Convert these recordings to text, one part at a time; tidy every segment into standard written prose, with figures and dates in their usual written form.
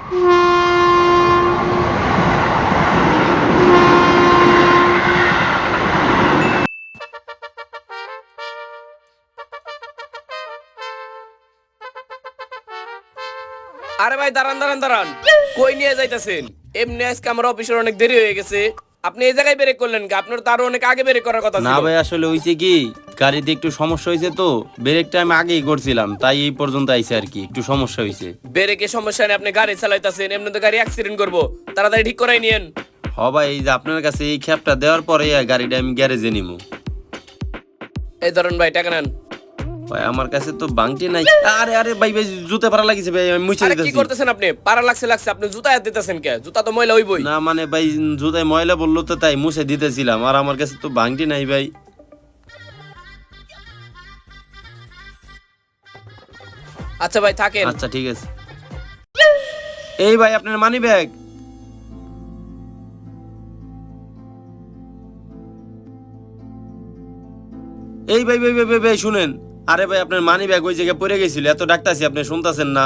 আরে ভাই দাঁড়ান দাঁড়ান দাঁড়ান, কই নিয়ে যাইতেছেন? এমনি আজকে আমার অফিসের অনেক দেরি হয়ে গেছে, আপনি এই জায়গায় ব্রেক করলেন কি? আপনার তো আরো অনেক আগে ব্রেক করার কথা ছিল। না ভাই, আসলে হইছে কি, গাড়িতে একটু সমস্যা হয়েছে তো, ব্রেকটা আমি আগেই করছিলাম, তাই এই পর্যন্ত আইছে আর কি, একটু সমস্যা হয়েছে। ব্রেকের সমস্যা নেই, আপনি গাড়ি চালাইতেছেন, এমনি তো গাড়ি অ্যাক্সিডেন্ট করবো, তাড়াতাড়ি ঠিক করাই নিয়েন। হ ভাই, এই যে আপনার কাছে এই খ্যাপটা দেওয়ার পরে গাড়িটা আমি গ্যারেজে নিবো। এই ধরুন ভাই, টাকা নেন। ভাই আমার কাছে তো বাংটি নাই। আরে আরে ভাই ভাই, জুতা পাড়া লাগিছে ভাই, আমি মুছে আরে কি দিতেছি। করতেছেন আপনি? পাড়া লাগছে লাগছে, আপনি জুতা হাত দিতেছেন কে? জুতা তো ময়লা হইবই। না মানে ভাই, জুতায় ময়লা বললো তো তাই মুছে দিতেছিলাম, আর আমার কাছে তো বাংটি নাই ভাই। আচ্ছা ভাই থাকেন। আচ্ছা ঠিক আছে। এই ভাই আপনার মানি ব্যাগ। এই ভাই ভাই ভাই ভাই ভাই শুনেন, আরে ভাই আপনার মানি ব্যাগ ওই জায়গায় পড়ে গেছিল, এত ডাকতাছি আপনি শুনতাছেন না।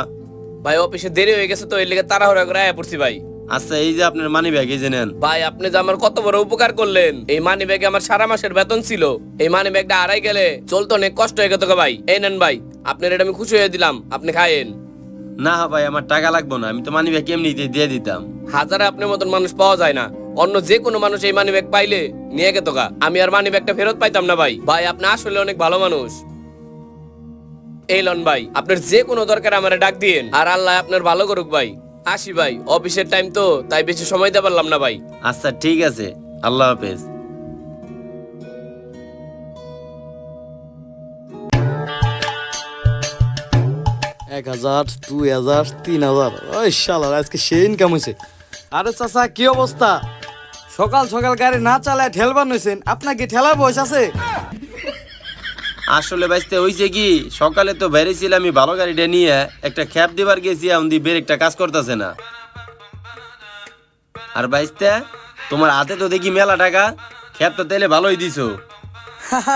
ভাই অফিসে দেরি হয়ে গেছে তো, এর লেগে তাড়াহুড়া করে আয়া পড়ছি ভাই। আচ্ছা এই যে আপনার মানি ব্যাগ, এই যে নেন। ভাই আপনি যে আমার কত বড় উপকার করলেন, এই মানি ব্যাগে আমার সারা মাসের বেতন ছিল, এই মানি ব্যাগটা হারাই গেলে চলতো অনেক কষ্ট হয়ে গেত ভাই। এই নেন ভাই, আপনার এটা আমি খুশি হয়ে দিলাম, আপনি খায়েন। না ভাই আমার টাকা লাগবে না, আমি তো মানি ব্যাগ এমনিতে দিয়ে দিতাম। হাজারে আপনার মতন মানুষ পাওয়া যায় না, অন্য যে কোনো মানুষ এই মানি ব্যাগ পাইলে নিয়ে গেত গা, আমি আর মানি ব্যাগটা ফেরত পাইতাম না ভাই। ভাই আপনি আসলে অনেক ভালো মানুষ। এই লন ভাই, আপনার যে কোনো দরকার আমারে ডাক দিয়েন, আর আল্লাহ আপনার ভালো করুক ভাই। আসি ভাই, অফিসের টাইম তো, তাই বেশি সময় দিতে পারলাম না ভাই। আচ্ছা ঠিক আছে, আল্লাহ হাফেজ। 1000, 2000, 3000, ওই শালার আজকে সেই ইনকাম হয়েছে। আরে চাচা কি অবস্থা? সকাল সকাল গাড়ি না চালায় ঠেলবার নইছেন, আপনার কি ঠেলার বয়স আছে? আসলে বাইতে হইছে কি, সকালে তো বেরিয়েছিলাম আমি ভালো গাড়িটা নিয়ে, একটা খ্যাপ দিবার গেছি, এখন দি ব্রেকটা কাজ করতেছে না। আর বাইতে তোমার হাতে তো দেখি মেলা টাকা, খ্যাপ তো তাইলে ভালোই দিছো।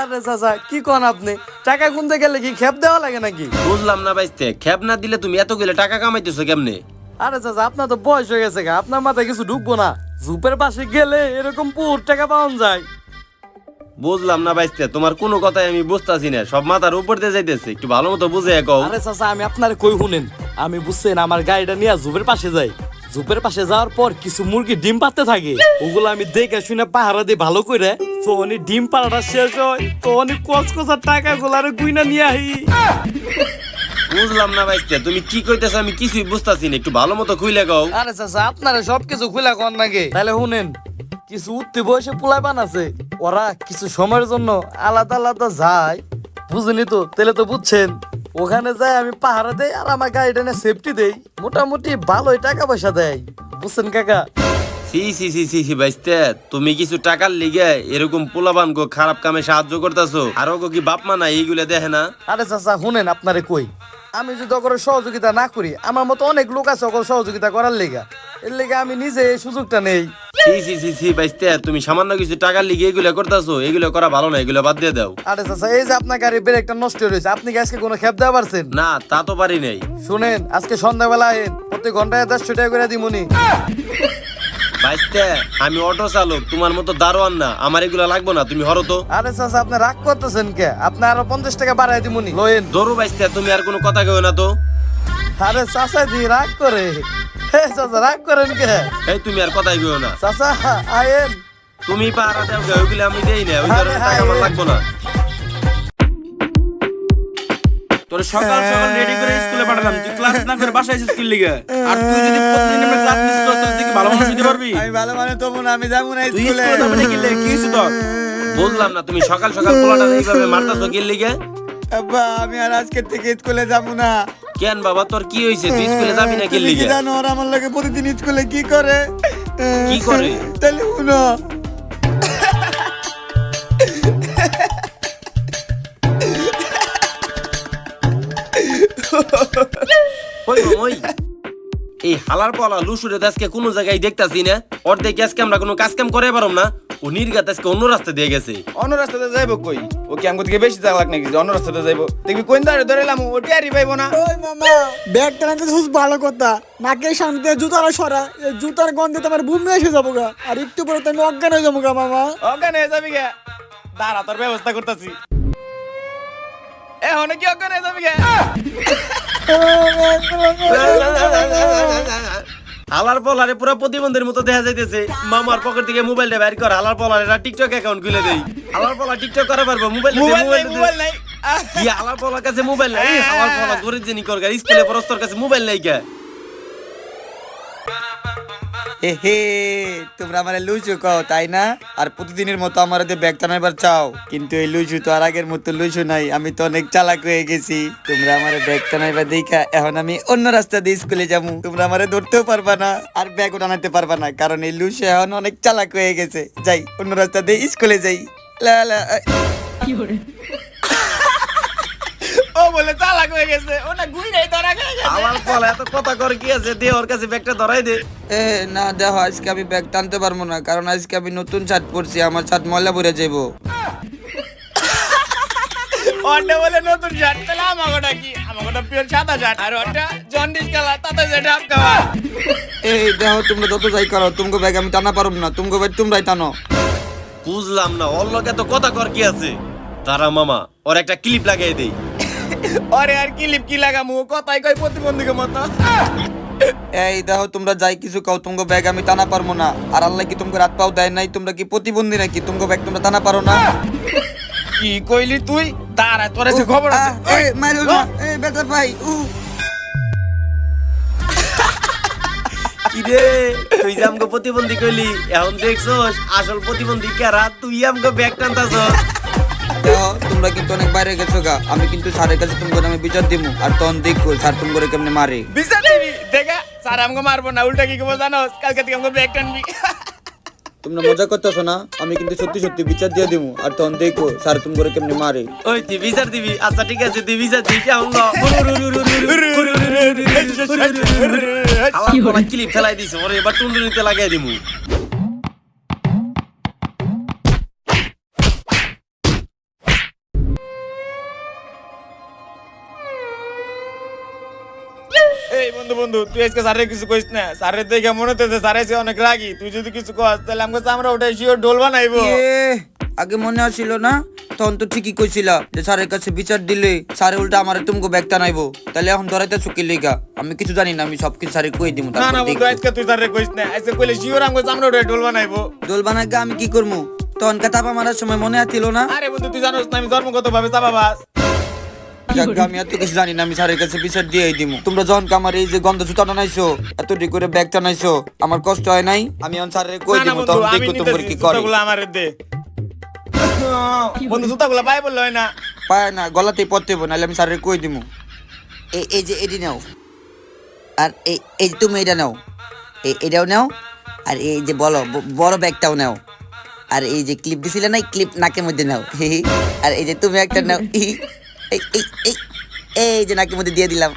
আরে চাচা কি কোন আপনি? টাকা গুনতে গেলে কি খেপ দেওয়া লাগে নাকি? বুঝলাম না বাইতে, খ্যাপ না দিলে তুমি এতগুলো টাকা কামাইতেছো কেমনে? আরে চাচা আপনার তো বয়স হয়ে গেছে গা, আপনার মাথায় কিছু ঢুকবো না। জুপের পাশে গেলে এরকম পুর টাকা পাওয়া যায়। বুঝলাম না বাইতে, তোমার কোনো কথাই আমি বুঝতাছি না, সব মাথার উপর দিয়ে যাইতেছে, একটু ভালো মতো বুঝে কও। আরে চাচা আমি আপনার কই শুনেন, আমি বুঝছেন আমার গাড়িটা নিয়ে জুপের পাশে যাই, জুপের পাশে যাওয়ার পর কিছু মুরগি ডিম পাড়তে থাকে, ওগুলো আমি দেখে শুনে পাহারা দিই ভালো করে, তো উনি ডিম পাড়াটা শেষ হয়, তো উনি কচকচার টাকা গুলারে গুইনা নিয়ে আহি। বুঝলাম না বাইতে, তুমি কি কইতেছো আমি কিছুই বুঝতাছি না, একটু ভালো মতো খুইলে কও। আরে চাচা আপনারা সবকিছু খুলে কোন নাকি? তাহলে শুনেন, কিছু উঠতে বয়সে পোলাপান আছে, ওরা কিছু সময়ের জন্য আলাদা আলাদা যায়, বুঝেনি তো? তাহলে তো বুঝছেন, ওখানে যায় আমি পাহারা দেই আর আমার গাড়িটা নিয়ে সেফটি দেই, মোটামুটি ভালোই টাকা পয়সা দেয়, বুঝছেন কাকা? সি সি সি সি সি বাইতে, তুমি কিছু টাকার লিগে এরকম পোলাবান গো খারাপ কামে সাহায্য করতেছো, আর ওগো কি বাপ মা না এইগুলা দেখে না? আরে চাচা শুনেন, আপনারে কই, আমি যদি ওগুলো সহযোগিতা না করি, আমার মতো অনেক লোক আছে ওগুলো সহযোগিতা করার লেগা, এর লেগে আমি নিজে এই সুযোগটা নেই। সি সি সি সি বাইতে, তুমি সামান্য কিছু টাকার লিগে এগুলা করতেছো, এগুলো করা ভালো না, এগুলো বাদ দিয়ে দাও। আরে চাচা এই যে আপনার গাড়ির ব্রেকটা নষ্ট হয়েছে, আপনি কি আজকে কোনো খেপ দেওয়া পারছেন? না তা তো পারি নাই। শুনেন আজকে সন্ধ্যাবেলা আইন, প্রতি ঘন্টায় 150 টাকা করে দিমুনি। বাইতে আমি অটো চালক, তোমার মতো দারোয়ান না, আমার এগুলা লাগবো না, তুমি হরো তো। আরে চাচা আপনি রাগ করতেছেন কে? আপনি আরো 50 টাকা বাড়াই দিমুনি, লইন। ধরো বাইতে, তুমি আর কোনো কথা কেউ না তো। আরে চাচা দি রাগ করে, হে চাচা রাগ করেন কে? এই তুমি আর কথাই কেউ না, চাচা আইন। তুমি পাহারা দেও গে, ওইগুলো আমি দেই না, ওই ধরনের টাকা আমার লাগবো না। তোর সকাল সকাল রেডি করে স্কুলে পাঠালাম, তুই ক্লাস না করে বাসায় এসে স্কুল লিগে, আর তুই যদি প্রতিদিন আমরা ক্লাস মিস করস তাহলে তুই কি ভালো মানুষ হতে পারবি? আমি ভালো মানে তো মনে আমি যাবো না তুই স্কুলে। স্কুলে যাবি না গেলে কি হইছে তোর? বুঝলাম না, তুমি সকাল সকাল পোলাটা এইভাবে মারতাছো কি লিগে? আব্বা আমি আর আজকে থেকে স্কুলে যাবো না। কেন বাবা তোর কি হইছে, তুই স্কুলে যাবি না কি তুমি কি লিগে? জানো ওরা আমার লাগে প্রতিদিন স্কুলে কি করে? কি করে? তাহলে শুনো। ওই ওই এই হালার পালা লুসুরে আজকে কোনো জায়গায় দেখতাছি না, ওর দেখে আজকে আমরা কোনো কাজ কাম করে পারম না, ও নির্গাত আজকে অন্য রাস্তা দিয়ে গেছে। অন্য রাস্তাতে যাইবো কই? ও কি আমাকে থেকে বেশি চালাক নাকি যে অন্য রাস্তাতে যাইবো? দেখবি কোন দাঁড়ে ধরে এলাম ও টিয়ারি পাইবো না। ওই মামা ব্যাগ টানাতে খুব ভালো কথা, নাকের সামনে দিয়ে জুতারা সরা, এই জুতার গন্ধে তো আমার বুম এসে যাবো গা, আর একটু পরে তো আমি অজ্ঞান হয়ে যাবো গা মামা। অজ্ঞান হয়ে যাবি গে, দাঁড়া তোর ব্যবস্থা করতেছি। এখন কি অজ্ঞান হয়ে যাবি গে? হালার পলারে পুরো প্রতিবন্ধের মতো দেখা যাইতেছে। মামার পকেট থেকে মোবাইলটা বের কর, হালার পলারে টিকটক অ্যাকাউন্ট খুলে দেই। হালার পলা টিকটক করা পারবো, মোবাইল মোবাইল নাই। কি হালার পলার কাছে মোবাইল নাই? হালার পলা গরিব জেনি কর, স্কুলে পরস্তর কাছে মোবাইল নাই কে? হে তোমরা আমার লুচু কও তাই না, আর প্রতিদিনের মতো আমার ব্যাগ টানাইবার চাও, কিন্তু এই লুচু তো আর আগের মতো লুচু নাই, আমি তো অনেক চালাক হয়ে গেছি। তোমরা আমার ব্যাগ টানাইবার দেখা এখন আমি অন্য রাস্তা দিয়ে স্কুলে যাবো, তোমরা আমারে ধরতেও পারবা না আর ব্যাগও টানাইতে পারবা না, কারণ এই লুচু এখন অনেক চালাক হয়ে গেছে। যাই অন্য রাস্তা দিয়ে স্কুলে যাই। লা লা ও বলে চালাক হয়ে গেছে, ওটা গুইরাই ধরা খেয়ে গেছে। হালার পলা এত কথা কর কি আছে? দে ওর কাছে ব্যাগটা ধরাই দে। এ না দেখো, আজকে আমি ব্যাগ টানতে পারবো না, কারণ আজকে আমি নতুন শার্ট পরছি, আমার শার্ট ময়লা ভরে যাবো। ওটা বলে নতুন শার্ট, তাহলে আমাগোটা কি? আমাগোটা পিওর সাদা শার্ট, আর ওটা জন্ডিস কালার, তাতে যেটা আপকাওয়া। এই দেখো তোমরা যত যাই করো, তোমাকে ব্যাগ আমি টানা পারব না, তোমাকে ব্যাগ তোমরাই টানো। বুঝলাম না ওর লগে তো কথা কর কি আছে? তারা মামা ওর একটা ক্লিপ লাগাই দেই। আরে আর ক্লিপ কি লাগামু? কথাই কই প্রতিবন্ধীকে মতো। এই দেখো তোমরা যাই কিছু কাও, তোমাকে ব্যাগ আমি টানা পারবো না, আর আল্লাহ কি তোমাকে রাত পাও দেয় নাই? তোমরা কি প্রতিবন্ধী নাকি? তোমাকে ব্যাগ তোমরা টানা পারো না? কি কইলি তুই? দাঁড়া তোর কাছে খবর আছে। এই মারো না, এই বেটা ভাই। কি রে তুই যে আমগো প্রতিবন্ধী কইলি, এখন দেখছস আসল প্রতিবন্ধী কারা? তুই আমগো ব্যাগ টানতাছস। দেখো তোমরা কিন্তু অনেক বাইরে গেছো গা, আমি কিন্তু স্যারের কাছে তোমাকে আমি বিচার দিমু, আর তখন দেখো স্যার তোমাকে কেমনে মারে। বিচার দিবি? দেখা স্যার আমাকে মারবো না, উল্টা কি করবো জানোস? কালকে থেকে আমাকে ব্যাগ টানবি। তোমরা মজা করতেছো না? আমি কিন্তু সত্যি সত্যি বিচার দিয়ে দিমু, আর তখন দেখো স্যার তোমাকে কেমনে মারে। ওই তুই বিচার দিবি? আচ্ছা ঠিক আছে তুই বিচার দিবি। কেমন আমার ক্লিপ ফেলাই দিছে, ওরে এবার টুনটুনিতে লাগাই দিমু। এই বন্ধু বন্ধু, তুই আজকে স্যারের কিছু কইস না। স্যারের দেখে মনে হতেছে স্যার এসে অনেক রাগি। তুই যদি কিছু কস তাহলে আমাকে আমরা ওটাই শিওর ঢোল বানাইবো। আগে মনে আছিল না? তখন তো ঠিকই কইছিল যে স্যারের কাছে বিচার দিলে স্যারে উল্টা আমারে তুমগো ব্যাগ টানাইবো, তাহলে এখন ধরাইতে চুকি লিগা? আমি কিছু জানি না, আমি সবকিছু স্যারে কই দিমু। না না বন্ধু, আজকে তুই স্যারের কইস না। আজকে কইলে শিওর আমাকে আমরা ওটাই ঢোল বানাইবো। দোল বানাগা আমি কি করমু? তখন কাতাপা মারার সময় মনে আছিল না? আরে বন্ধু তুই জানোস না আমি জন্মগত ভাবে চাপাবাজ। যাক, আমি এত কিছু জানি না, আমি স্যারের কাছে বিচার দিয়েই দিমু। তোমরা যখন আমার এই যে গন্ধ জুতা টানাইছো, এত ডি করে ব্যাগ টানাইছো, আমার কষ্ট হয় নাই? আমি এখন স্যারের কই না না দিমু, বন্ধু, তখন আমি দেখো তোমরা নিতেছি, কি করে। জুতাগুলো আমারে দে। বন্ধু জুতাগুলো পায়ে বললে হয় না। পায় না, গলাতেই পড়তে হইব, নাহলে আমি স্যারের কই দিমু। এই যে এডি নাও, আর এই যে তুমি এটা নাও, এটাও নাও, আর এই যে বড় ব্যাগটাও নাও, আর এই যে ক্লিপ দিছিলে না, ক্লিপ নাকের মধ্যে নাও, আর এই যে তুমি একটা নাও, এই যে নাকের মধ্যে দিয়ে দিলাম।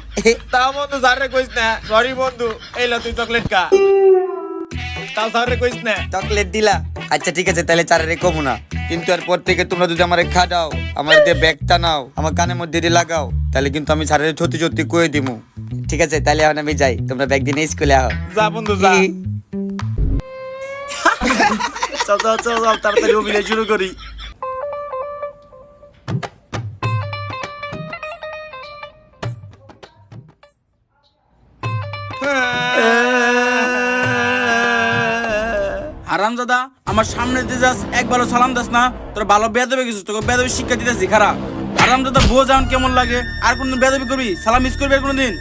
তাও বন্ধু স্যারের কইস না। সরি বন্ধু, এই লো তুই চকলেট খা। তাও স্যারের কইস না। চকলেট দিলা? আচ্ছা ঠিক আছে, তাহলে চারের কমু না, কিন্তু এরপর থেকে তোমরা যদি আমার খাটাও, আমার দিয়ে ব্যাগটা নাও, আমার কানের মধ্যে দিয়ে লাগাও, তাহলে কিন্তু আমি স্যারের সত্যি সত্যি কয়ে দিমু। ঠিক আছে, তাহলে এখন আমি যাই, তোমরা ব্যাগ দিয়ে নিয়ে স্কুলে আও। যা বন্ধু যা। চল চল চল চল, তাড়াতাড়ি অভিনয় শুরু করি। হারামজাদা, আমার সামনে দিয়ে যাস, একবারও সালাম দাস না। তোর ভালো বেয়াদবি কিছু, তোকে বেয়াদবি শিক্ষা দিতেছি খারাপ। হারামজাদা বুঝ যেমন কেমন লাগে, আর কোনদিন বেয়াদবি করবি? সালাম মিস করবি আর কোনদিন?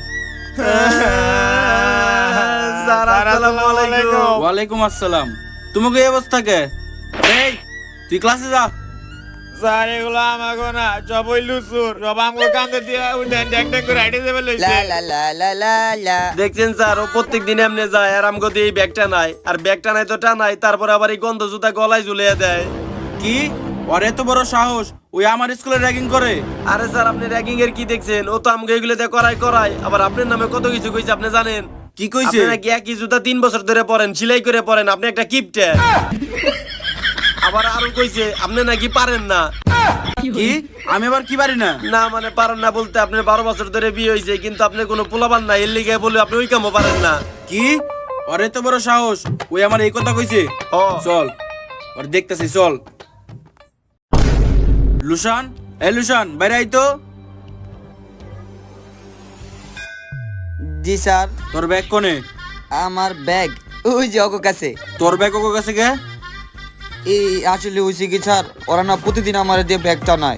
ওয়ালাইকুম আসসালাম। তোমাকে এই অবস্থা কে? এই তুই ক্লাসে যা। স্যার এগুলো আমাকে না, সব ওই লুচুর, সব আমাকে কান্দে দিয়ে ড্যাং ড্যাং করে হাইটে যাবে লইছে। লা লা লা লা লা লা। দেখছেন স্যার, ও প্রত্যেক দিন এমনি যায় আর আমগো দিয়ে এই ব্যাগটা নাই, আর ব্যাগটা নাই তো টানাই, তারপরে আবার এই গন্ধ জুতা গলায় ঝুলিয়ে দেয়। কি ওর এত বড় সাহস, ওই আমার স্কুলে র্যাগিং করে? আরে স্যার আপনি র্যাগিং এর কি দেখছেন? ও তো আমগো এগুলোতে করাই, আবার আপনার নামে কত কিছু কইছে আপনি জানেন? কি কইছে? আপনি নাকি একই জুতা 3 বছর ধরে পরেন, সেলাই করে পরেন, আপনি একটা কিপটে। আবার আরো কইছে আপনি নাকি পারেন না। কি আমি আবার কি পারি না? না মানে পারেন না বলতে আপনার 12 বছর ধরে বিয়ে হয়েছে কিন্তু আপনার কোনো পোলাপান নাই, এর লিগে বলে আপনি ওই কামও পারেন না। কি ওর এত বড় সাহস, ওই আমার এই কথা কইছে? ও। চল ওর দেখতেছি, চল। লুশান, এ লুশান বাইরে আই তো। জি স্যার। তোর ব্যাগ কোনে? আমার ব্যাগ ওই যে অগো কাছে। তোর ব্যাগ ওর কাছে গে? এই আসলে হয়েছে কি স্যার, ওরা না প্রতিদিন আমার দিয়ে ব্যাগটা নাই,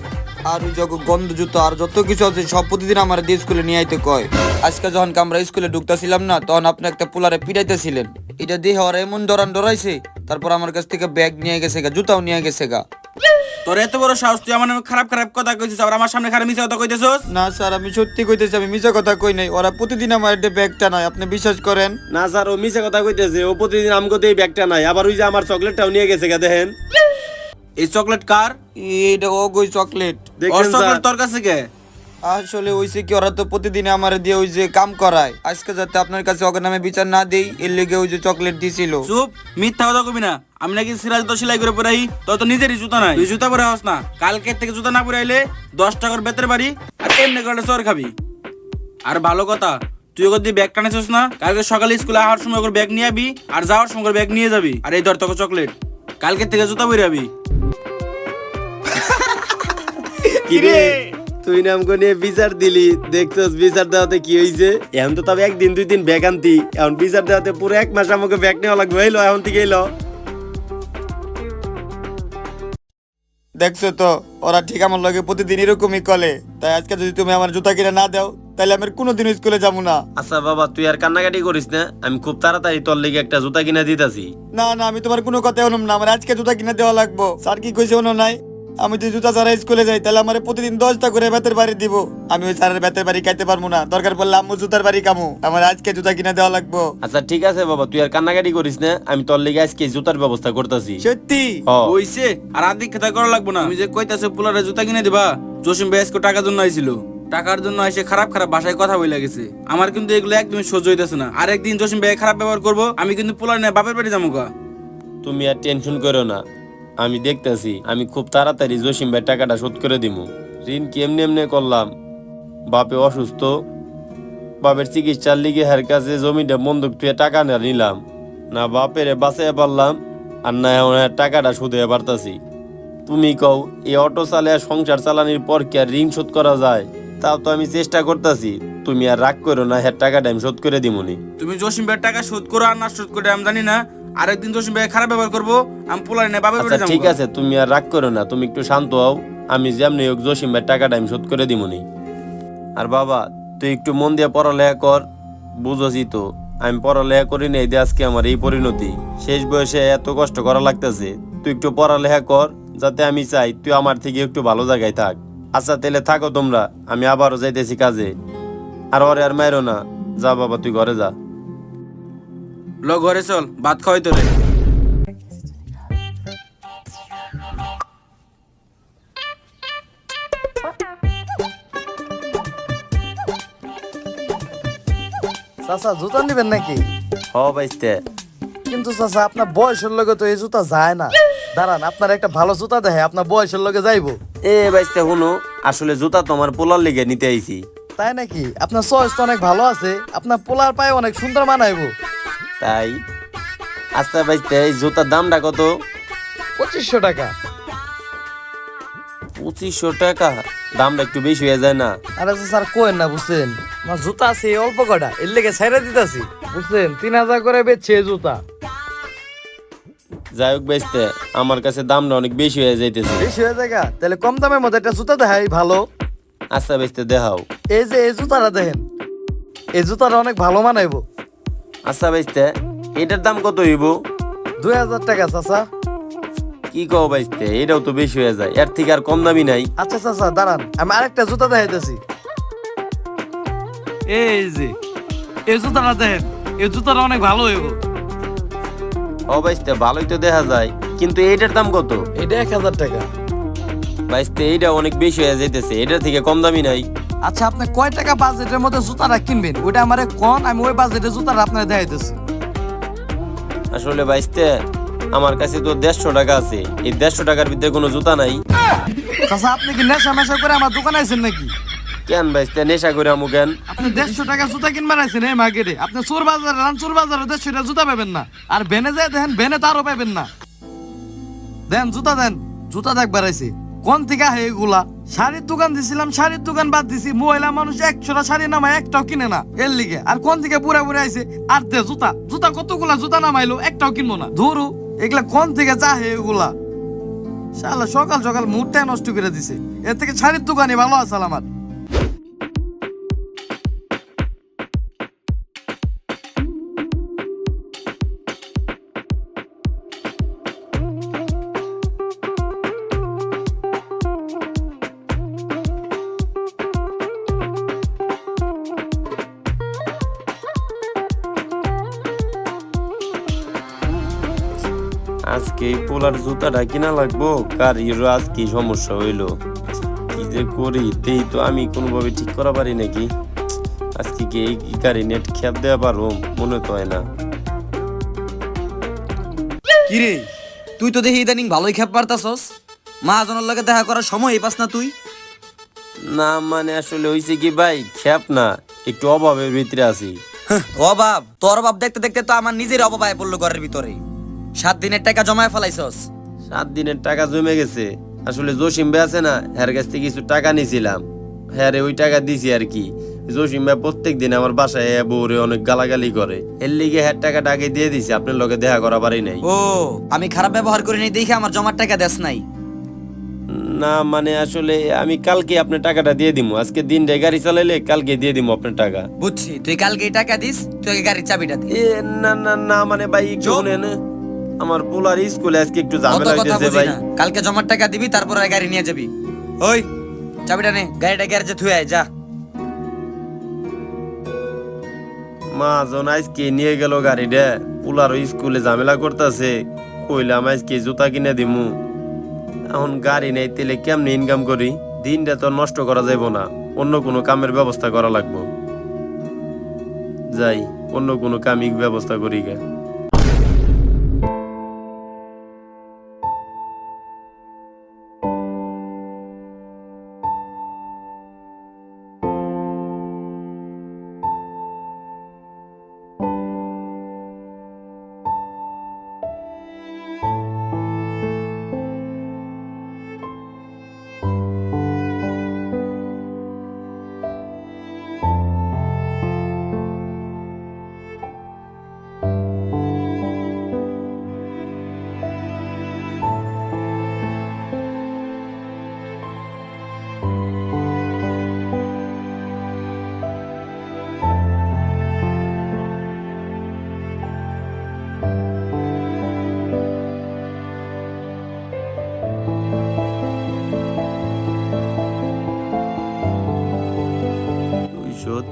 আর ওই যখন গন্ধ জুতো আর যত কিছু আছে সব প্রতিদিন আমার দিয়ে স্কুলে নিয়ে আইতে কয়। আজকে যখন আমরা স্কুলে ঢুকতেছিলাম না তখন আপনি একটা পোলারে পিড়াইতেছিলেন, এটা দিয়ে ওরা এমন ডরাইছে, তারপর আমার কাছ থেকে ব্যাগ নিয়ে গেছে গা, জুতাও নিয়ে গেছে গা। তোর এত বড় সাহস, তুই আমার নামে খারাপ খারাপ কথা কইছিস আর আমার সামনে খারাপ মিছা কথা কইতেছস? না স্যার আমি সত্যি কইতেছি, আমি মিছা কথা কই নাই, ওরা প্রতিদিন আমার দিয়ে ব্যাগটা নাই, আপনি বিশ্বাস করেন। না স্যার ও মিছে কথা কইতেছে, ও প্রতিদিন আমগো এই ব্যাগটা নাই, আবার ওই যে আমার চকলেটটাও নিয়ে গেছে গা দেখেন। এই চকলেট কার? এটা ওই চকলেট। ওর দেখেন চকলেট স্যার। তোর কাছে কে? আসলে হইছে কি, ওরা তো প্রতিদিন আমার দিয়ে ওই যে কাম করায়, আজকে যাতে আপনার কাছে ওকে নামে বিচার না দেই এর লেগে ওই যে চকলেট দিছিল। চুপ, মিথ্যা কথা কবি না। আমি নাকি সিরাজ তো সেলাই করে পরাই, তোর তো নিজেরই জুতা নাই, তুই জুতা পরে হস না। কালকে থেকে জুতা না পরে আইলে 10 টাকার বেতের বাড়ি আর এমনি করে চর খাবি। আর ভালো কথা, তুই ওকে দিয়ে ব্যাগ টানেছিস না, কালকে সকালে স্কুলে আসার সময় ওর ব্যাগ নিয়ে আবি আর যাওয়ার সময় ওর ব্যাগ নিয়ে যাবি। আর এই ধর তোকে চকলেট, কালকে থেকে জুতা পরে আবি। কিরে তুই নাম নিয়ে বিচার দিলি, দেখছস বিচার দেওয়াতে কি হইছে? এখন তো তবে একদিন 2 দিন ব্যাগ আনতি, এখন বিচার দেওয়াতে পুরো 1 মাস আমাকে ব্যাগ নেওয়া লাগবে। হইলো এখন থেকে এলো। দেখছো তো ওরা ঠিক আমার লগে প্রতিদিন এরকমই কলে, তাই আজকে যদি তুমি আমার জুতা কিনে না দাও তাহলে আমি কোনোদিন স্কুলে যাবো না। আচ্ছা বাবা তুই আর কান্নাকাটি করিস না, আমি খুব তাড়াতাড়ি তোর লেগে একটা জুতা কিনে দিতাছি। না না আমি তোমার কোনো কথা শুনুম না, আমার আজকে জুতা কিনে দেওয়া লাগবো। স্যার কি কইছে শোনো নাই, আমি যদি জুতা ছাড়া স্কুলে যাই তাহলে আমার প্রতিদিন 10টা করে বেতের বাড়ি দিব। আমি ওই স্যারের বেতের বাড়ি খাইতে পারবো না, দরকার পড়লে আম্মু জুতার বাড়ি কামু, আমার আজকে জুতা কিনে দেওয়া লাগবো। আচ্ছা ঠিক আছে বাবা তুই আর কান্নাকাটি করিস না, আমি তোর লেগে আজকে জুতার ব্যবস্থা করতেছি। সত্যি? হইছে, আর আদিক কথা করা লাগবো না। তুমি যে কইতাছে পোলারে জুতা কিনে দিবা, জসিম ভাই আজকে টাকার জন্য আইছিল, টাকার জন্য এসে খারাপ খারাপ ভাষায় কথা বলে গেছে। আমার কিন্তু এগুলো একদমই সহ্য হইতেছে না। আর একদিন জসিম ভাই খারাপ ব্যবহার করবো, আমি কিন্তু পোলার নিয়ে বাপের বাড়ি যাবো গা। তুমি আর টেনশন করো না, আমি দেখতেছি, আমি খুব তাড়াতাড়ি জসিম ভাই টাকাটা শোধ করে দিব। ঋণ কি এমনি এমনি করলাম, বাপে অসুস্থ, বাপের চিকিৎসার লিগে হার কাছে জমিটা বন্ধক টুয়ে টাকা না নিলাম, না বাপেরে বাঁচাইয়া পারলাম আর না এখন আর টাকাটা শোধে পারতাছি। তুমি কও এই অটো চালায় সংসার চালানোর পর কি আর ঋণ শোধ করা যায়? তাও তো আমি চেষ্টা করতেছি, তুমি আর রাগ করো না, হ্যাঁ টাকাটা আমি শোধ করে দিমনি। তুমি জসিম ভাইয়ের টাকা শোধ করো আর না শোধ করে আমি জানি না। আরেকদিন জসিম ভাই খারাপ ব্যবহার করবো, আমি পোলার নিয়ে বাপের বাড়ি আচ্ছা যাবো। ঠিক আছে তুমি আর রাগ করো না, তুমি একটু শান্ত হও, আমি যেমনি হোক জসিম ভাইয়ের টাকাটা আমি শোধ করে দিমনি। আর বাবা তুই একটু মন দিয়ে পড়ালেখা কর, বুঝছি তো আমি পড়ালেখা করি নাই দিয়ে আজকে আমার এই পরিণতি। শেষ বয়সে এত কষ্ট করা লাগতেছে, তুই একটু পড়ালেখা কর, যাতে আমি চাই তুই আমার থেকে একটু ভালো জায়গায় থাক। আচ্ছা তাহলে থাকো তোমরা, আমি আবারও যাইতেছি কাজে। আর ওরে আর মাইরো না, যা বাবা তুই ঘরে যা। ল ঘরে চল, ভাত খাওয়াই তোরে। চাচা জুতা নিবেন নাকি? হ বাইস্তে। কিন্তু চাচা আপনার বয়সের লগে তো এই জুতা যায় না। দাঁড়ান আপনার একটা ভালো জুতা দেখে আপনার বয়সের লগে যাইবো। এ বাইস্তে শুনো, আসলে জুতা তোমার পোলার লিগে নিতে আইছি। তাই নাকি? আপনার চয়েস তো অনেক ভালো আছে, আপনার পোলার পায়ে অনেক সুন্দর মানাইবো। তাই? আচ্ছা বাইস্তে এই জুতার দামটা কত? 2500 টাকা। 2500 টাকা? দামটা একটু বেশি হয়ে যায় না? আরে স্যার কোয়েন না বুঝছেন, আমার জুতা আছে এই অল্প কটা, এর লেগে ছাইরা দিতাছি বুঝছেন। 3000 করে বেচছে এই জুতা। যাই হোক বাইস্তে, আমার কাছে দামটা অনেক বেশি হয়ে যাইতেছে। বেশি হয়ে যায় গা? তাহলে কম দামের মধ্যে একটা জুতা দেখাই ভালো। আচ্ছা বাইস্তে দেখাও। এই যে এই জুতাটা দেখেন, এই জুতাটা অনেক ভালো মানাইবো। আচ্ছা বাইস্তে এটার দাম কত হইব? 2000 টাকা চাচা। কি কও বাইস্তে, এটাও তো বেশি হয়ে যায়, এর থেকে আর কম দামি নাই? আচ্ছা চাচা দাঁড়ান, আমি আরেকটা জুতা দেখাইতেছি। এই যে এই জুতাটা দেখেন, এই জুতাটা অনেক ভালো হইব। ও বাইস্তে ভালোই তো দেখা যায়, কিন্তু এইটার দাম কত? এটা 1000 টাকা। বাইস্তে এইটা অনেক বেশি হয়ে যাইতেছে, এটার থেকে কম দামি নাই? আচ্ছা আপনি কয় টাকা বাজেটের মধ্যে জুতাটা কিনবেন ওইটা আমারে কোন, আমি ওই বাজেটে জুতাটা আপনার দেখাইতেছি। আসলে বাইস্তে আমার কাছে তো 150 টাকা আছে, এই 150 টাকার ভিতরে কোনো জুতা নাই। চাচা আপনি কি নেশা মেশা করে আমার দোকানে আইছেন নাকি? কেন ভাই নেশা করে আমু কেন? আপনি 150 টাকা জুতা কিনবার আইছেন এই মার্কেটে? আপনি চোর বাজারে রান, চোর বাজারে 150 টাকা জুতা পাবেন না। আর বেনে যায় দেখেন, বেনে তারও পাবেন না। দেন জুতা দেন, জুতা দেখবার আইছে। কোন থেকে আহে এগুলা? শাড়ির দোকান দিছিলাম, শাড়ির দোকান বাদ দিছি। মহিলা মানুষ 100টা শাড়ি নামায় একটাও কিনে না এর লিগে। আর কোন থেকে পুরা পুরা আইছে আর দে জুতা, জুতা কতগুলা জুতা নামাইলো একটাও কিনবো না। ধরু এগুলা কোন থেকে চাহে এগুলা? শালা সকাল সকাল মুডটা নষ্ট করে দিছে। এর থেকে শাড়ির দোকানে ভালো আসাল আমার। আজকে এই পোলার জুতাটা কিনা লাগবো, গাড়ির আজকে সমস্যা হইলো। কি যে করি তেই তো আমি কোনোভাবে ঠিক করা পারি নাকি। আজকে কি এই গাড়ি নেট খেপ দেওয়া পারবো? মনে তো হয় না। কিরে তুই তো দেখি ইদানিং ভালোই খেপ পারতাছস, মহাজনের লগে দেখা করার সময় পাস না তুই? না মানে আসলে হয়েছে কি ভাই, খেপ না, একটু অভাবের ভিতরে আছি। অভাব? তোর অভাব দেখতে দেখতে তো আমার নিজের অভাব আয় পড়লো ঘরের ভিতরে। 7 দিনের টাকা জমায় ফেলাইছস। 7 দিনের টাকা জমে গেছে। আসলে জসিম ভাই আছে না, এর কাছ থেকে কিছু টাকা নিয়েছিলাম, হ্যাঁ রে ওই টাকা দিছি আর কি। জসিম ভাই প্রত্যেক দিন আমার বাসায় বউরে অনেক গালাগালি করে, এর লিগে হ্যাঁ টাকাটা আগে দিয়ে দিছি, আপনার লগে দেখা করা পারি নাই। ও আমি খারাপ ব্যবহার করি নাই দেখে আমার জমার টাকা দেস নাই? না মানে আসলে আমি কালকে আপনার টাকাটা দিয়ে দিমু, আজকে দিনটা গাড়ি চালাইলে কালকে দিয়ে দিমু আপনার টাকা। বুঝছি, তুই কালকে এই টাকা দিস, তুই আগে গাড়ির চাবিটা দে। এ না না না মানে ভাই একটু চুপ। শুনেন, আমার পোলার স্কুলে আজকে একটু অত ঝামেলা কথা হইতেছে বুঝি ভাই। না। কালকে জমার টাকা দিবি, তারপর আর গাড়ি নিয়ে যাবি। ওই চাবিটা নে, গাড়িটা গ্যারেজে থুয়ে আয় যা। মাজন আজকে নিয়ে গেল গাড়িটা, পোলার স্কুলে ঝামেলা করতেছে, কইলাম আজকে জুতা কিনে দিমু। এখন গাড়ি নেই, তেলে কেমনে ইনকাম করি? দিনটা তো নষ্ট করা যাইব না, অন্য কোনো কামের ব্যবস্থা করা লাগবো। যাই অন্য কোনো কামিক ব্যবস্থা করি গে।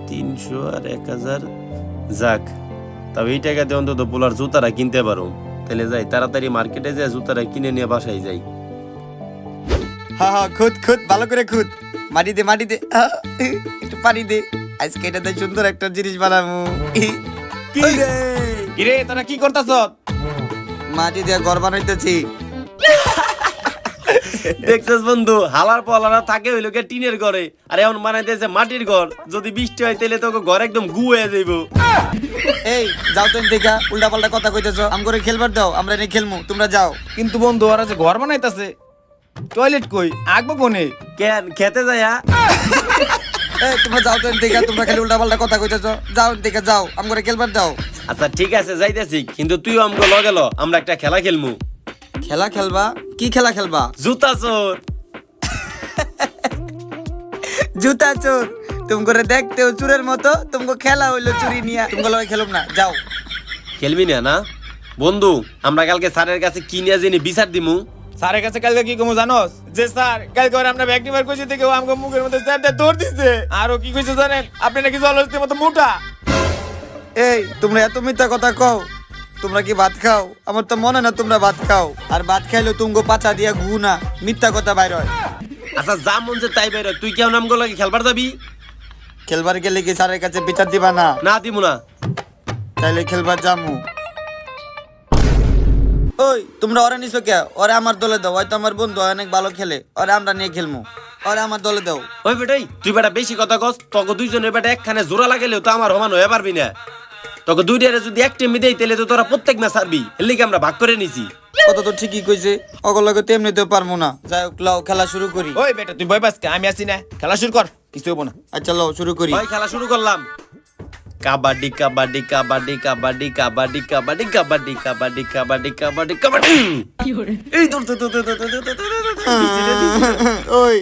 তিনশো আর 1000, যাক তবে এই টাকাতে অন্তত পোলার জুতারা কিনতে পারো। তাহলে যাই তাড়াতাড়ি মার্কেটে যাই, জুতারা কিনে নিয়ে বাসায় যাই। হ্যাঁ হ্যাঁ, খুদ খুদ ভালো করে খুদ, মাটি দে মাটি দে, একটু পানি দে। আজকে এটাতে সুন্দর একটা জিনিস বানাবো। কিরে তোরা কি করতাছ? মাটি দিয়ে ঘর বানাইতেছি। দেখছিস বন্ধু, হালার পালারা থাকে হইলো কে টিনের ঘরে, আর এখন বানাইতেছে মাটির ঘর। যদি বৃষ্টি হয় তাহলে তো ঘর একদম গু হয়ে যাইব। এই যাও তো দেখা, উল্টা পাল্টা কথা কইতেছ। আম করে খেলবার দাও, আমরা এনে খেলমু, তোমরা যাও। কিন্তু বন্ধু ওরা যে ঘর বানাইতাছে, টয়লেট কই আগবো কোনে? কেন খেতে যায়া? এই তোমরা যাও তো দেখা, তোমরা খালি উল্টা পাল্টা কথা কইতেছ। যাও দেখা যাও, আম করে খেলবার দাও। আচ্ছা ঠিক আছে যাইতেছি, কিন্তু তুইও আমগো লগে ল, আমরা একটা খেলা খেলমু। খেলা খেলবা? কি খেলা খেলবা? জুতা চোর। জুতা চোর? তুমি করে দেখতেও চুরের মতো, তোমাকে খেলা হইলো চুরি নিয়া। তুমি লগে খেলুম না, যাও। খেলবি না না বন্ধু? আমরা কালকে স্যারের কাছে কি নিয়ে জানি বিচার দিমু। স্যারের কাছে কালকে কি কমু জানোস? যে স্যার কালকে ওরা আমরা ব্যাগ নিবার কইছি থেকে ও আমগো মুখের মধ্যে চারটা দৌড় দিছে। আর ও কি কইছে জানেন? আপনি নাকি জলহস্তির মতো মোটা। এই তোমরা এত মিথ্যা কথা কও? তোমরা কি ভাত খাও? আমার তো মনে না তোমরা ভাত খাও। আর ভাত খাইলে তুমগো পাছা দিয়া ঘু না, মিথ্যা কথা বাইর হয়। আচ্ছা যা মন যে তাই বের, তুই কেমন আমগো লাগে খেলবার যাবি? খেলবার গেলে কি স্যারের কাছে বিচার দিবা না? না দিমু না। তাইলে খেলবার যামু। ওই তোমরা ওরে নিছো কে? ওরে আমার দলে দাও, হয়তো আমার বন্ধু অনেক ভালো খেলে, ওরে আমরা নিয়ে খেলবো, ওরে আমার দলে দাও। ওই বেটাই তুই বেটা বেশি কথা কস, তোকে দুইজনের বেটা একখানে জোড়া লাগালেও তো আমার সমান হয়ে পারবি না। তোকে দুইটারে যদি এক টিম দেই তাহলে তো তোরা প্রত্যেক ম্যাচ হারবি, এর লিগে আমরা ভাগ করে নিছি। কত তো ঠিকই কইছে, অগলকে তেমনিতেও পারবো না। যাই হোক, লাও খেলা শুরু করি। ওই বেটা তুই ভয় পাস কে? আমি আছি না, খেলা শুরু কর, কিছু হবো না। আচ্ছা লাও শুরু করি। ভাই খেলা শুরু করলাম। কাবাডি কাবাডি কাবাডি কাবাডি কাবাডি কাবাডি কাবাডি কাবাডি কাবাডি কাবাডি কাবাডি। এই দূর দূর দূর দূর দূর দূর দূর দূর। ওই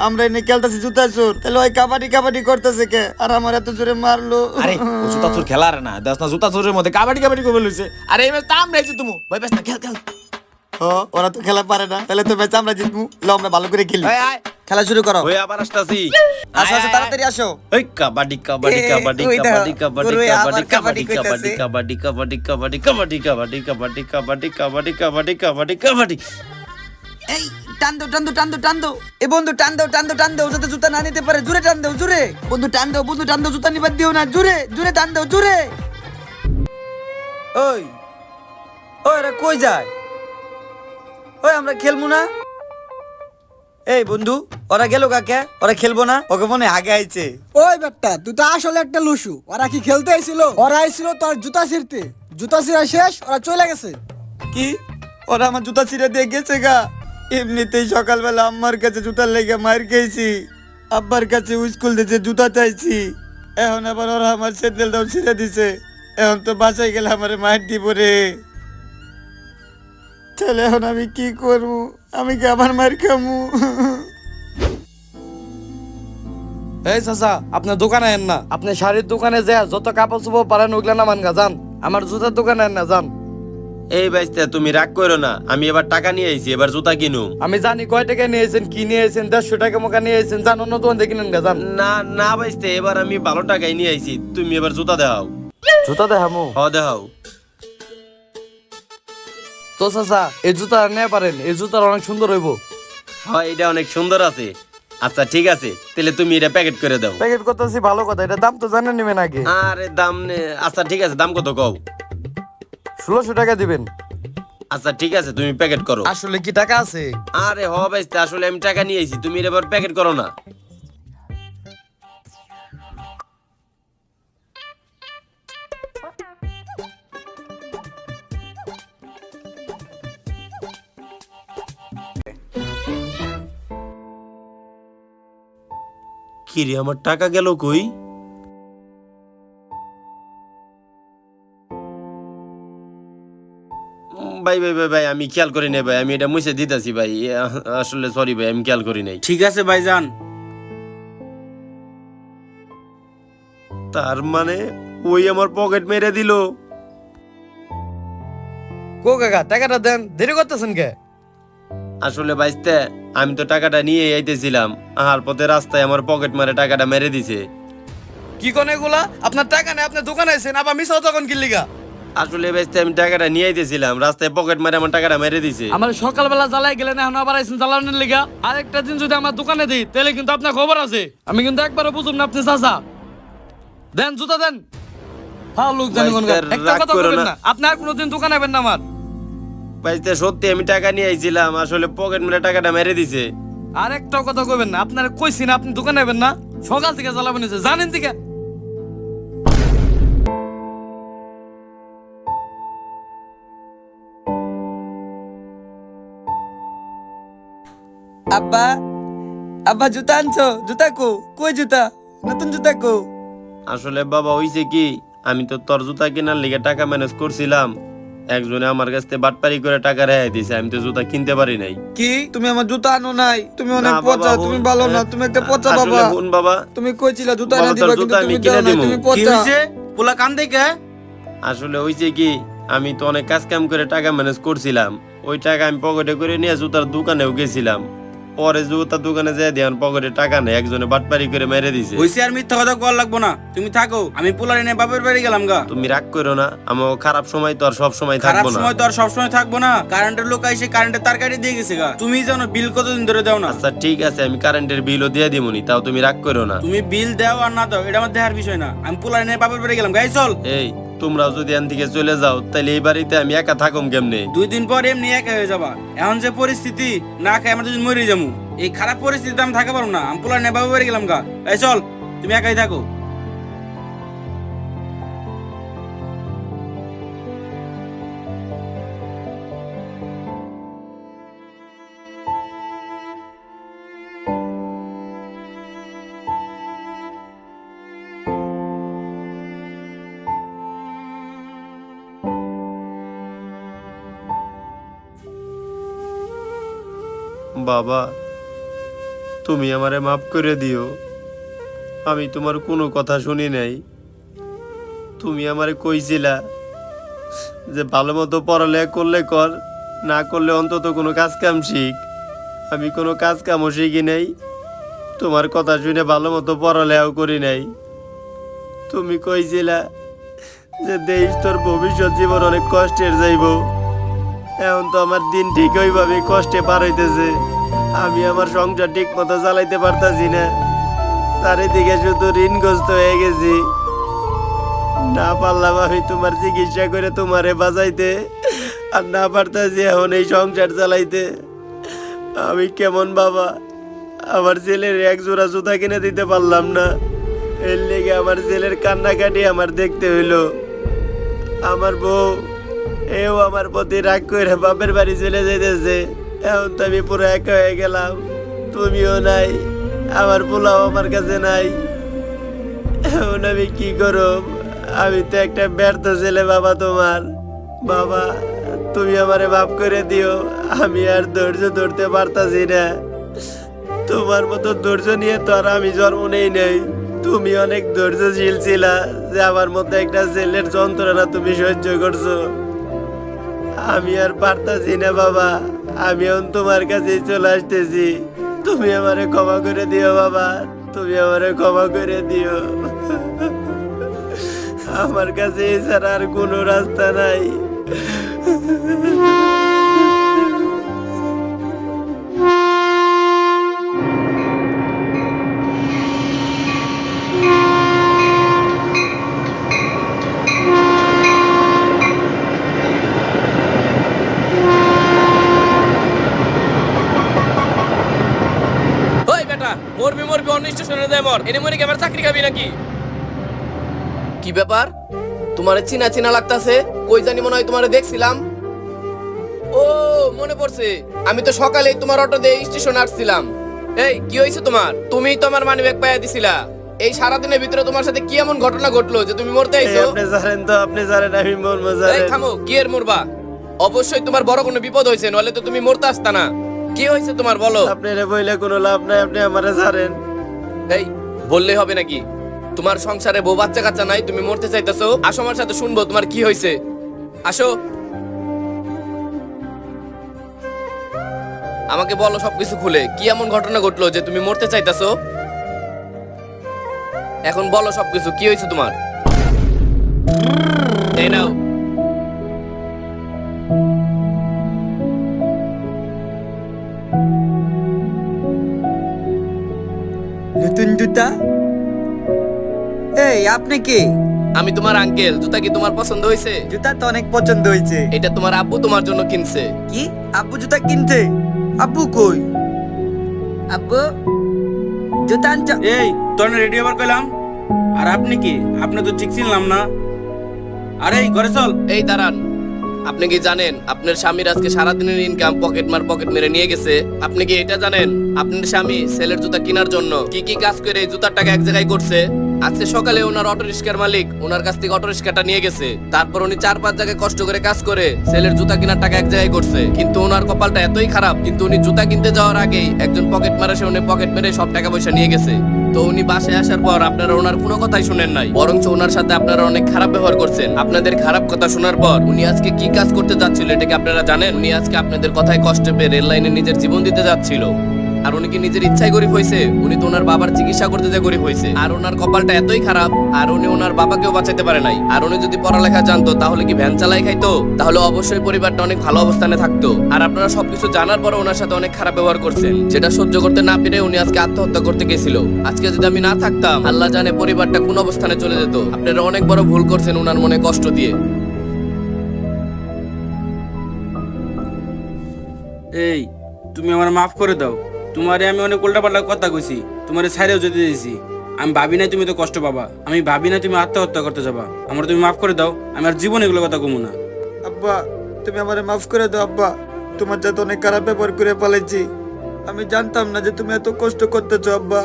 আমরা এনে খেলতেছি জুতা চোর, তাহলে ওই কাবাডি কাবাডি করতেছে কে? আর আমার এত জোরে মারলো। আরে ও জুতা চোর খেলা আর না, দেখ না জুতা চোরের মধ্যে কাবাডি কাবাডি করে লইছে। আরে এই ম্যাচ তো আমরা আছি, তুমি ভয় পাস না, খেল খেল। ওরা তো খেলা পারে না, তাহলে তো ম্যাচ আমরা জিতবো। লাও আমরা ভালো করে খেলি, আয় আয় খেলা শুরু করো। ওই আবার আসতাছি। আসো আসো, তাড়াতাড়ি আসো। এই কাবাডি কাবাডি কাবাডি ওই দেখো, কাবাডি কাবাডি গুরুই কাবাডি আবার কাবাডি কাবাডি কাবাডি কইতাছে। কাবাডি কাবাডি কাবাডি কাবাডি কাবাডি কাবাডি কাবাডি কাবাডি কাবাডি কাবাডি কাবাডি। এই টান দাও টান দাও টান দাও টান দাও, এ বন্ধু টান দাও টান দাও টান দাও, যাতে জুতা না নিতে পারে। জোরে টান দাও, জোরে বন্ধু টান দাও, বন্ধু টান দাও, জুতা নিবার দিও না। জোরে জোরে টান দাও, জোরে। ওই ওই এরা কই যায়? ওই আমরা খেলবো না? এই বন্ধু ওরা গেল কাকে? ওরা খেলবো না? ওকে মনে হয় আগে আইছে। ওই বেটা তুই তো আসলে একটা লুসু। ওরা কি খেলতে আইছিল? ওরা আইছিল তোর জুতা ছিঁড়তে। জুতা ছিঁড়া শেষ, ওরা চলে গেছে। কি? ওরা আমার জুতা ছিঁড়ে দিয়ে গেছে গা? এমনিতেই সকালবেলা আম্মার কাছে জুতার লেগে মার খেয়েছি, আব্বার কাছে স্কুল থেকে জুতা চাইছি, এখন আবার ওরা আমার স্যান্ডেলটাও ছিঁড়ে দিছে। এখন তো বাসায় গেলে আমার মার দিব রে। তাহলে এখন আমি কি করবো? আমি কি আবার মার খামু? এই চাচা, আপনার দোকানে আয়েন না। আপনি শাড়ির দোকানে যা যত কাপড় চোপড় পারেন ওগুলা নামান গা, যান। আমার জুতার দোকানে আয়েন না, যান। এই বাইস্তা তুমি রাগ করো না, আমি এবার টাকা নিয়ে আইছি, এবার জুতা কিনুম। আমি জানি কয় টাকা নিয়েছেন, কি নিয়েছেন। 150 টাকা মোকা নিয়েছেন, যান অন্য দোকান থেকে কিনেন গা, যান। না না বাইস্তে, এবার আমি ভালো টাকাই নিয়ে আইছি, তুমি এবার জুতা দেখাও। জুতা দেখামু? হ দেখাও। তো চাচা এই জুতা নিয়ে পারেন, এই জুতার অনেক সুন্দর হইব। হয় এটা অনেক সুন্দর আছে। আচ্ছা ঠিক আছে, তাহলে তুমি এটা প্যাকেট করে দাও। প্যাকেট করতেছি ভালো কথা, এটা দাম তো জানেন নিবেন আগে। আরে দাম আচ্ছা ঠিক আছে, দাম কত কও? 1600 টাকা দিবেন। আচ্ছা ঠিক আছে, তুমি প্যাকেট করো। আসলে কি টাকা আছে? আরে হ বাইস্তে, আসলে আমি টাকা নিয়ে আইছি, তুমি এবার প্যাকেট করো না। কিরে আমার টাকা গেল কই? ভাই ভাই ভাই ভাই, আমি খেয়াল করি নাই ভাই, আমি এটা মুছে দিতেছি ভাই, আসলে সরি ভাই, আমি খেয়াল করি নাই। ঠিক আছে ভাইজান। তার মানে ওই আমার পকেট মেরে দিল। কো কাকা টাকাটা দেন, দেরি করতেছেন কে? আসলে বাইস্তে আমি তো টাকাটা নিয়ে আইতেছিলাম, আহার পথে রাস্তায় আমার পকেট মারে টাকাটা মেরে দিছে। কি কোন এগুলা? আপনার টাকা নেই, আপনি দোকানে আছেন, আবার মিশাও তখন কি লিগা? আসলে বাইস্তে আমি টাকাটা নিয়ে আইতেছিলাম, রাস্তায় পকেট মারে আমার টাকাটা মেরে দিছে। আমার সকালবেলা জ্বালাই গেলেন, এখন আবার আইছেন জ্বালানোর লিগা। আরেকটা দিন যদি আমার দোকানে দিই তাহলে কিন্তু আপনার খবর আছে। আমি কিন্তু একবারও বুঝুম না আপনি চাচা। দেন জুতা দেন। হ্যাঁ লোক জানি কোন ভাই, একটা রাগ কথা করো বলবেন না। না, আপনি আর কোনোদিন দোকানে আইবেন না আমার। বাইস্তে সত্যি আমি টাকা নিয়ে আইছিলাম, আসলে পকেট মেরে টাকাটা মেরে দিছে। আর একটা কথা কইবেন না, আপনার কইছি না আপনি দোকানে আইবেন না। সকাল থেকে জ্বালাবেন জানেন থেকে। আব্বা আব্বা জুতা আনছো? জুতা কই জুতা? নতুন জুতা কো? আসলে বাবা হইছে কি, আমি তো তোর জুতা কেনার লিগে টাকা ম্যানেজ করছিলাম, একজনে আমার কাছ থেকে বাটপারি করে টাকা রেহাই দিছে, আমি তো জুতা কিনতে পারি নাই। কি তুমি আমার জুতা আনো নাই? তুমি অনেক না বাবা, পচা, তুমি হুন, ভালো না, তুমি একটা পচা আসলে বাবা। হুন বাবা, তুমি কইছিলা জুতা বাবা, না তোর দিবা, জুতা কিন্তু আমি তুমি কিনে দাও না, দিমু। তুমি কি পচা। হইছে? পোলা কান দেখে আসলে হইছে কি, আমি তো অনেক কাজ কাম করে টাকা ম্যানেজ করছিলাম, ওই টাকা আমি পকেটে করে নিয়ে জুতার দোকানেও গেছিলাম, পরে জুতার দোকানে যাই দিয়ে পকেটে টাকা নেই, একজনে বাটপারি করে মেরে দিছে। হইছে, আর মিথ্যা কথা কল লাগবো না, তুমি থাকো, আমি পোলার এনে বাপের বাড়ি গেলাম গা। তুমি রাগ করো না, আমার খারাপ সময় তো আর সব সময় খারাপ থাকবো না। সময় তো আর সবসময় থাকবো না। কারেন্টের লোক আইসে কারেন্টের তার কাটি দিয়ে গেছে গা। তুমি জানো বিল কতদিন ধরে দাও না। আচ্ছা ঠিক আছে, আমি কারেন্টের বিলও দিয়ে দিমুনি, তাও তুমি রাগ করো না। তুমি বিল দাও আর না দাও এটা আমার দেখার বিষয় না। আমি পোলার এনে বাপের বাড়ি গেলাম, গাই চল। এই তোমরা যদি এখান থেকে চলে যাও তাহলে এই বাড়িতে আমি একা থাকুম কেমনে? 2 দিন পর এমনি একা হয়ে যাবা। এখন যে পরিস্থিতি, না খাই আমরা দুজন মরে যাবো। এই খারাপ পরিস্থিতিতে আমি থাকতে পারবো না। আমি পোলা নেবা বেড়ে গেলাম গা। এই চল, তুমি একাই থাকো। বাবা, তুমি আমারে মাফ করে দিও। আমি তোমার কোনো কথা শুনি নাই। তুমি আমারে কইছিলা যে ভালো মতো পড়ালেখা করলে কর, না করলে অন্তত কোনো কাজ কাম শিখ। আমি কোনো কাজ কামও শিখি নাই, তোমার কথা শুনে ভালো মতো পড়ালেখাও করি নাই। তুমি কইছিলা যে দেশ তোর ভবিষ্যৎ জীবন অনেক কষ্টের যাইব। এখন তো আমার দিন ঠিক ওইভাবে কষ্টে পার হইতেছে। আমি আমার সংসার ঠিক মতো চালাইতে পারতাছি না। চারিদিকে শুধু ঋণগ্রস্ত হয়ে গেছি। না পারলাম আমি তোমার চিকিৎসা করে তোমারে বাঁচাইতে, আর না পারতাছি এখন এই সংসার চালাইতে। আমি কেমন বাবা, আমার ছেলের এক জোড়া জুতা কিনে দিতে পারলাম না। এর লেগে আমার ছেলের কান্নাকাটি আমার দেখতে হইলো। আমার বউ এও আমার প্রতি রাগ করে বাপের বাড়ি চলে যাইতেছে। এখন তো আমি পুরো একা হয়ে গেলাম। তুমিও নাই, আমার পোলাও আমার কাছে নাই। এখন আমি কি করব? আমি তো একটা ব্যর্থ ছেলে বাবা তোমার। বাবা, তুমি আমারে মাফ করে দিও। আমি আর ধৈর্য ধরতে পারতাছি না। তোমার মতো ধৈর্য নিয়ে তো আর আমি জন্ম নেই। তুমি অনেক ধৈর্যশীল ছিলা যে আমার মতো একটা ছেলের যন্ত্রণা তুমি সহ্য করছো। আমি আর পারতাছি না বাবা। আমি এখন তোমার কাছে চলে আসতেছি। তুমি আমারে ক্ষমা করে দিও বাবা, তুমি আমারে ক্ষমা করে দিও। আমার কাছে এছাড়া আর কোনো রাস্তা নাই। ওই বেটা, মরবি মরবি অন্য স্টেশনে দেয় মর। এনে মরে কি আবার চাকরি খাবি নাকি? কি ব্যাপার, তোমারে চিনা চিনা লাগতাছে? কই জানি মনে হয় তোমারে দেখছিলাম। ও মনে পড়ছে, আমি তো সকালেই তোমার অটো দিয়ে স্টেশনে আসছিলাম। এই কি হয়েছে তোমার? তুমিই তো আমার মানিব্যাগ পাইয়া দিছিলা। এই সারাদিনের ভিতরে তোমার সাথে কি এমন ঘটনা ঘটলো যে তুমি মরতে আইছো? আপনি জানেন তো, আপনি জানেন আমি মরবো এই জানেন। থামো, কি এর মরবা? অবশ্যই তোমার বড় কোনো বিপদ হয়েছে, নইলে তো তুমি মরতে আসতা না। কি হয়েছে তোমার বলো? আপনারা বইলে কোনো লাভ নাই, আপনি আমারে ছাড়েন। এই বললেই হবে নাকি? তোমার সংসারে বউ বাচ্চা কাচ্চা নাই, তুমি মরতে চাইতেছো? আসো আমার সাথে, শুনবো তোমার কি হয়েছে। আসো, আমাকে বলো সবকিছু খুলে। কি এমন ঘটনা ঘটলো যে তুমি মরতে চাইতেছো? এখন বলো সবকিছু, কি হয়েছে তোমার? এই নাও। নতুন জুতা? এই আপনি কি? আমি তোমার আঙ্কেল। জুতা কি তোমার পছন্দ হয়েছে? জুতা তো অনেক পছন্দ হয়েছে। এটা তোমার আব্বু তোমার জন্য কিনছে। কি আব্বু জুতা কিনতে? আব্বু কই? আব্বু জুতা আনছ? এই তোর রেডি হবার কইলাম। আর আপনি কি? আপনি তো ঠিক ছিলাম না। আরে ঘরে চল। এই দাঁড়ান, আপনি কি জানেন আপনার স্বামীর আজকে সারাদিনের ইনকাম পকেট মেরে নিয়ে গেছে? আপনি কি এটা জানেন আপনার স্বামী ছেলের জুতা কেনার জন্য কি কি কাজ করে এই জুতার টাকা এক জায়গায় করছে? আজকে সকালে ওনার অটো রিক্সার মালিক ওনার কাছ থেকে অটো রিক্সাটা নিয়ে গেছে। তারপর উনি 4-5 জায়গায় কষ্ট করে কাজ করে ছেলের জুতা কেনার টাকা এক জায়গায় করছে। কিন্তু ওনার কপালটা এতই খারাপ, কিন্তু উনি জুতা কিনতে যাওয়ার আগেই একজন পকেট মারা সে উনি পকেট মেরে সব টাকা পয়সা নিয়ে গেছে। তো উনি বাসায় আসার পর আপনারা ওনার কোনো কথাই শুনেন নাই, বরঞ্চ ওনার সাথে আপনারা অনেক খারাপ ব্যবহার করছেন। আপনাদের খারাপ কথা শোনার পর উনি আজকে কি কাজ করতে যাচ্ছিল এটা কি আপনারা জানেন? উনি আজকে আপনাদের কথায় কষ্ট পেয়ে রেল লাইনে নিজের জীবন দিতে যাচ্ছিল। আর উনি কি নিজের ইচ্ছায় গরিব হয়েছে? উনি তো ওনার বাবার চিকিৎসা করতে যে গরিব হয়েছে। আর ওনার কপালটা এতই খারাপ, আর উনি ওনার বাবাকেও বাঁচাতে পারে নাই। আর উনি যদি পড়ালেখা জানতো তাহলে কি ভ্যান চালাই খাইতো? তাহলে অবশ্যই পরিবারটা অনেক ভালো অবস্থানে থাকতো। আর আপনারা সবকিছু জানার পরে ওনার সাথে অনেক খারাপ ব্যবহার করছেন, যেটা সহ্য করতে না পেরে উনি আজকে আত্মহত্যা করতে গেছিল। আজকে যদি আমি না থাকতাম, আল্লাহ জানে পরিবারটা কোন অবস্থানে চলে যেত। আপনারা অনেক বড় ভুল করছেন ওনার মনে কষ্ট দিয়ে। এই তুমি আমার মাফ করে দাও। তোমারে আমি অনেক উল্টাপাল্টা কথা কইছি, তোমারে ছাইরেও যেতে দিয়েছি। আমি ভাবি না তুমি তো কষ্ট পাবা, আমি ভাবি না তুমি আত্মহত্যা করতে যাবা। আমার তুমি মাফ করে দাও, আমি আর জীবনে এগুলো কথা কমু না। আব্বা তুমি আমারে মাফ করে দাও আব্বা, তোমার যাতে অনেক খারাপ ব্যবহার করে পালাইছি। আমি জানতাম না যে তুমি এত কষ্ট করতেছো আব্বা।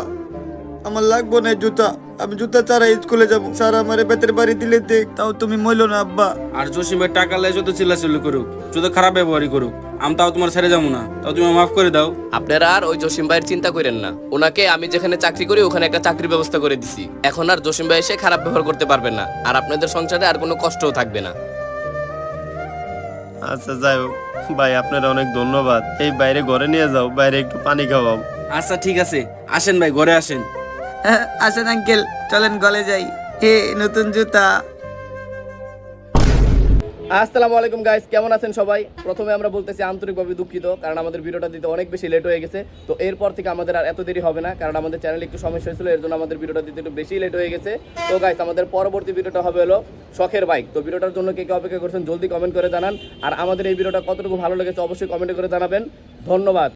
আমার লাগবো না এই জুতা, আমি জুতা ছাড়া স্কুলে যাবো। স্যার আমারে বেতের বাড়ি দিলে দেখ, তাও তুমি মইলো না আব্বা। আর জসিম ভাই টাকা লাই যত চিল্লাচিল্লি করুক, যত খারাপ ব্যবহারই করুক, আমি তাও তোমার ছেড়ে যাবো না। তাও তুমি মাফ করে দাও। আপনারা আর ওই জসিম ভাইয়ের চিন্তা করেন না। ওনাকে আমি যেখানে চাকরি করি ওখানে একটা চাকরির ব্যবস্থা করে দিছি। এখন আর জসিম ভাই এসে খারাপ ব্যবহার করতে পারবেন না, আর আপনাদের সংসারে আর কোনো কষ্টও থাকবে না। আচ্ছা যাই হোক ভাই, আপনারা অনেক ধন্যবাদ। এই বাইরে ঘরে নিয়ে যাও, বাইরে একটু পানি খাওয়াও। আচ্ছা ঠিক আছে, আসেন ভাই, ঘরে আসেন। আসেন আঙ্কেল, চলেন গলে যাই। হে নতুন জুতা। আসসালামু আলাইকুম গাইস, কেমন আছেন সবাই? প্রথমে আমরা বলতেছি আন্তরিকভাবে দুঃখিত, কারণ আমাদের ভিডিওটা দিতে অনেক বেশি লেট হয়ে গেছে। তো এরপর থেকে আমাদের আর এত দেরি হবে না, কারণ আমাদের চ্যানেলে একটু সমস্যা হয়েছিল, এর জন্য আমাদের ভিডিওটা দিতে একটু বেশি লেট হয়ে গেছে। তো গাইস, আমাদের পরবর্তী ভিডিওটা হবে হলো শখের বাইক। তো ভিডিওটার জন্য কে কে অপেক্ষা করছেন জলদি কমেন্ট করে জানান। আর আমাদের এই ভিডিওটা কতটুকু ভালো লেগেছে অবশ্যই কমেন্ট করে জানাবেন। ধন্যবাদ।